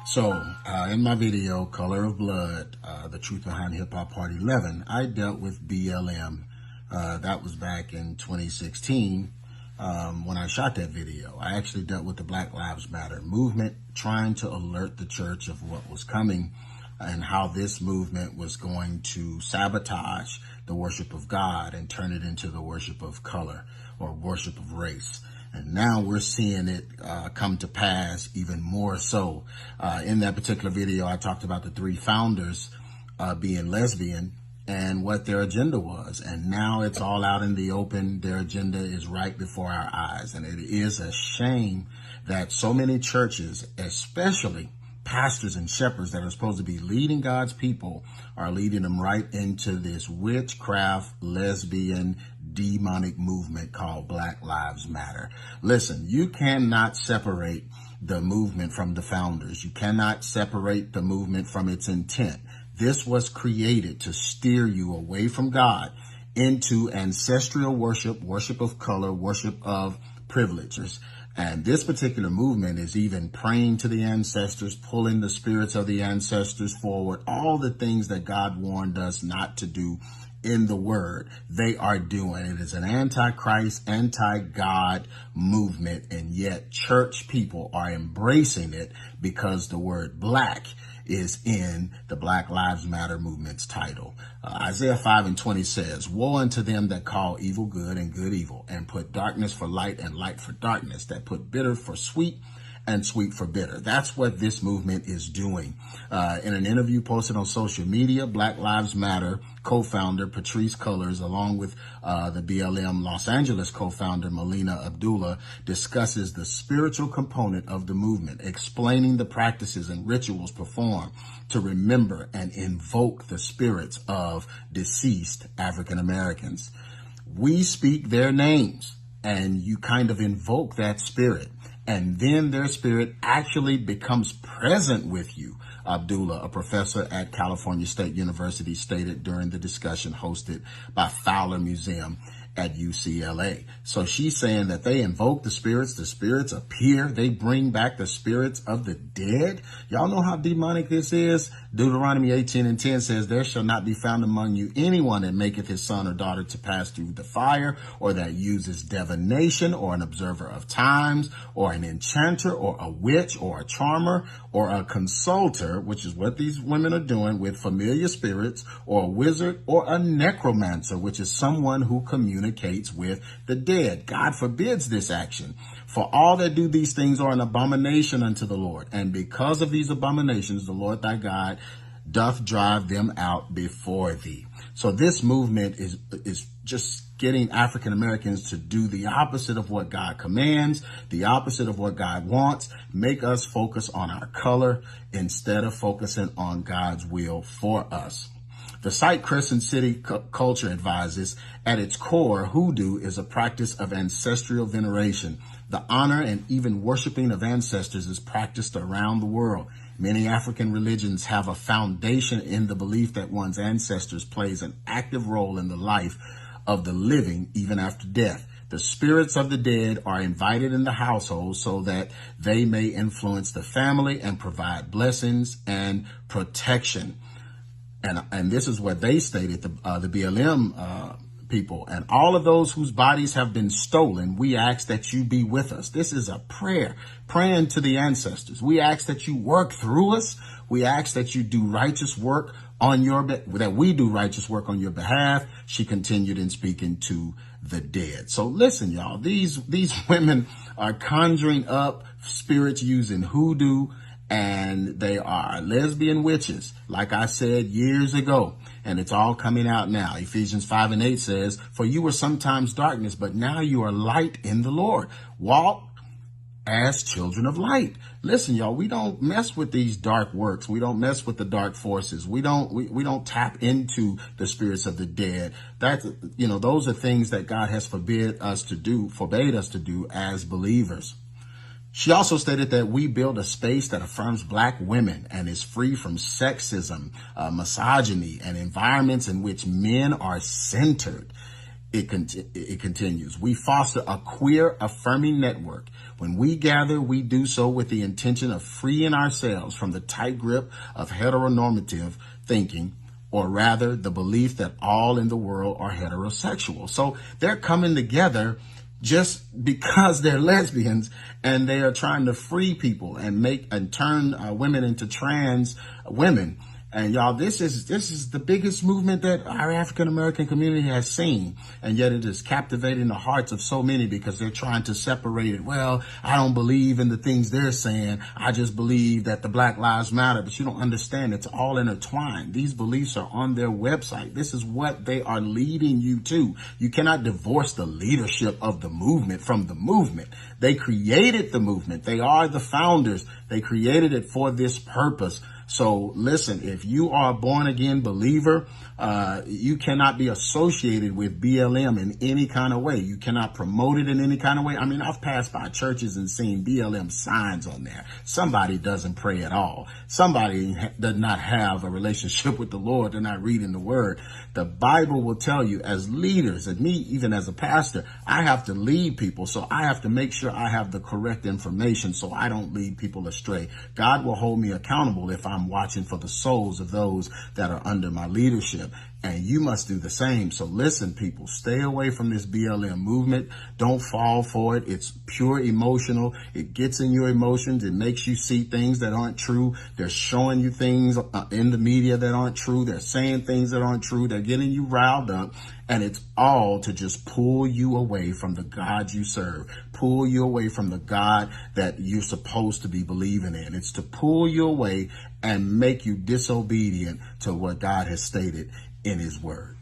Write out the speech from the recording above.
In my video, Color of Blood, The Truth Behind Hip Hop Part 11, I dealt with BLM. That was back in 2016 when I shot that video. I actually dealt with the Black Lives Matter movement, trying to alert the church of what was coming and how this movement was going to sabotage the worship of God and turn it into the worship of color or worship of race. And now we're seeing it come to pass even more so. In that particular video, I talked about the three founders being lesbian and what their agenda was. And now it's all out in the open. Their agenda is right before our eyes. And it is a shame that so many churches, especially pastors and shepherds that are supposed to be leading God's people, are leading them right into this witchcraft, lesbian, demonic movement called Black Lives Matter. Listen, you cannot separate the movement from the founders. You cannot separate the movement from its intent. This was created to steer you away from God into ancestral worship, worship of color, worship of privileges. And this particular movement is even praying to the ancestors, pulling the spirits of the ancestors forward, all the things that God warned us not to do in the word, they are doing. It is an anti-Christ, anti-God movement, and yet church people are embracing it because the word black is in the Black Lives Matter movement's title. Isaiah 5:20 says, "Woe unto them that call evil good and good evil, and put darkness for light and light for darkness, that put bitter for sweet and sweet for bitter." That's what this movement is doing. In an interview posted on social media, Black Lives Matter co-founder Patrisse Cullors, along with the BLM Los Angeles co-founder Melina Abdullah, discusses the spiritual component of the movement, explaining the practices and rituals performed to remember and invoke the spirits of deceased African Americans. We speak their names, and you kind of invoke that spirit, and then their spirit actually becomes present with you. Abdullah, a professor at California State University, stated during the discussion hosted by Fowler Museum at UCLA. So she's saying that they invoke the spirits appear, they bring back the spirits of the dead. Y'all know how demonic this is? Deuteronomy 18:10 says, "There shall not be found among you anyone that maketh his son or daughter to pass through the fire, or that uses divination, or an observer of times, or an enchanter, or a witch, or a charmer, or a consulter," which is what these women are doing, "with familiar spirits, or a wizard, or a necromancer," which is someone who communicates with the dead. God forbids this action. "For all that do these things are an abomination unto the Lord. And because of these abominations, the Lord thy God doth drive them out before thee." So this movement is just getting African Americans to do the opposite of what God commands, the opposite of what God wants, make us focus on our color instead of focusing on God's will for us. The site Crescent City Culture advises, at its core, hoodoo is a practice of ancestral veneration. The honor and even worshiping of ancestors is practiced around the world. Many African religions have a foundation in the belief that one's ancestors plays an active role in the life of the living even after death. The spirits of the dead are invited in the household so that they may influence the family and provide blessings and protection. And this is what they stated, the BLM people. "And all of those whose bodies have been stolen, we ask that you be with us." This is a prayer, praying to the ancestors. "We ask that you work through us. We ask that you do righteous work on that we do righteous work on your behalf." She continued in speaking to the dead. So listen, y'all, these women are conjuring up spirits using hoodoo, and they are lesbian witches, like I said years ago, and it's all coming out now. Ephesians 5:8 says, "For you were sometimes darkness, but now you are light in the Lord. Walk as children of light." Listen, y'all, we don't mess with these dark works. We don't mess with the dark forces. We don't tap into the spirits of the dead. Those are things that God has forbade us to do as believers. She also stated that we build a space that affirms Black women and is free from sexism, misogyny, and environments in which men are centered. it continues. We foster a queer affirming network. When we gather, we do so with the intention of freeing ourselves from the tight grip of heteronormative thinking, or rather the belief that all in the world are heterosexual. So they're coming together just because they're lesbians, and they are trying to free people and turn women into trans women. And y'all, this is the biggest movement that our African American community has seen. And yet it is captivating the hearts of so many because they're trying to separate it. Well, I don't believe in the things they're saying. I just believe that the Black Lives Matter. But you don't understand. It's all intertwined. These beliefs are on their website. This is what they are leading you to. You cannot divorce the leadership of the movement from the movement. They created the movement. They are the founders. They created it for this purpose. So listen, if you are a born again believer, you cannot be associated with BLM in any kind of way. You cannot promote it in any kind of way. I mean, I've passed by churches and seen BLM signs on there. Somebody doesn't pray at all. Somebody does not have a relationship with the Lord. They're not reading the word. The Bible will tell you, as leaders, and me, even as a pastor, I have to lead people. So I have to make sure I have the correct information so I don't lead people astray. God will hold me accountable if I'm watching for the souls of those that are under my leadership. And you must do the same. So listen, people, stay away from this BLM movement. Don't fall for it. It's pure emotional. It gets in your emotions. It makes you see things that aren't true. They're showing you things in the media that aren't true. They're saying things that aren't true. They're getting you riled up. And it's all to just pull you away from the God you serve, pull you away from the God that you're supposed to be believing in. It's to pull you away and make you disobedient to what God has stated in his word.